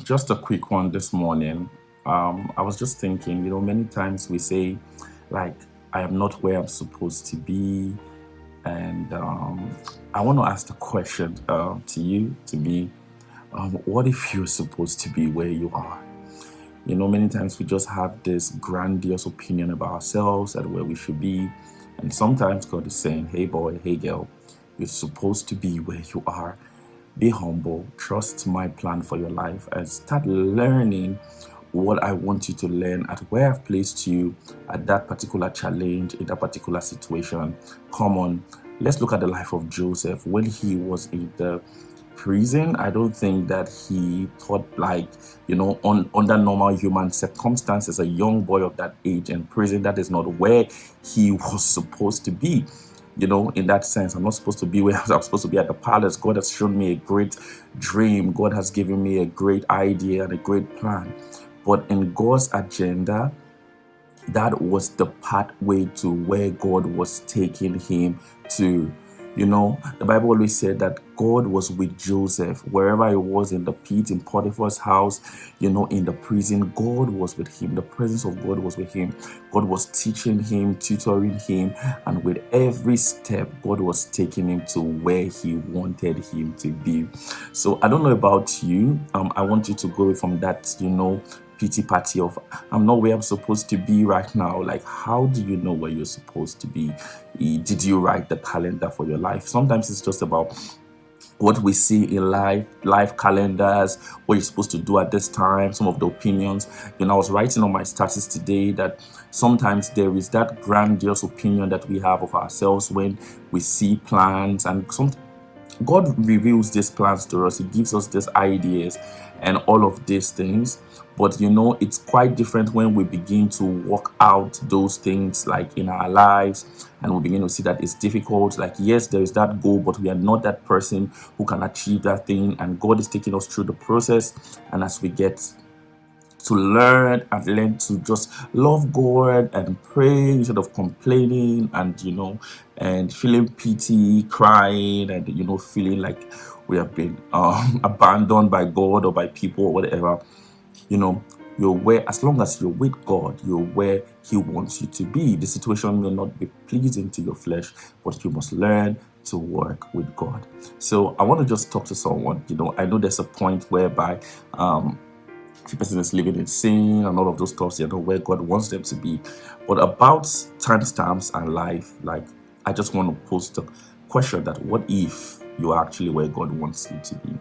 Just a quick one this morning. I was just thinking, many times we say, like, I am not where I'm supposed to be. And I want to ask the question to you, to me, what if you're supposed to be where you are? Many times we just have this grandiose opinion about ourselves and where we should be. And sometimes God is saying, hey boy, hey girl, you're supposed to be where you are. Be humble, trust my plan for your life, and start learning what I want you to learn at where I've placed you at that particular challenge, in that particular situation. Come on, let's look at the life of Joseph. When he was in the prison, I don't think that he thought under normal human circumstances, a young boy of that age in prison, that is not where he was supposed to be. In that sense, I'm not supposed to be where I'm supposed to be at the palace. God has shown me a great dream. God has given me a great idea and a great plan. But in God's agenda, that was the pathway to where God was taking him to. The Bible always said that God was with Joseph wherever he was, in the pit, in Potiphar's house, in the prison. God was with him. The presence of God was with him. God was teaching him, tutoring him, and with every step, God was taking him to where he wanted him to be. So I don't know about you. I want you to go away from that, pity party of I'm not where I'm supposed to be right now. Like, how do you know where you're supposed to be? Did you write the calendar for your life? Sometimes it's just about what we see in life calendars, what you're supposed to do at this time, some of the opinions. I was writing on my status today that sometimes there is that grandiose opinion that we have of ourselves when we see plans, and God reveals these plans to us. He gives us these ideas and all of these things. But it's quite different when we begin to work out those things, like in our lives, and we begin to see that it's difficult. Like, yes, there is that goal, but we are not that person who can achieve that thing. And God is taking us through the process. And as we get to learn to just love God and pray instead of complaining and feeling pity, crying, and feeling like we have been abandoned by God or by people or whatever. You're where, as long as you're with God, you're where He wants you to be. The situation may not be pleasing to your flesh, but you must learn to work with God. So I want to just talk to someone. I know there's a point whereby the person is living in sin and all of those stuff, where God wants them to be. But about timestamps and life, like, I just want to post the question that what if you're actually where God wants you to be?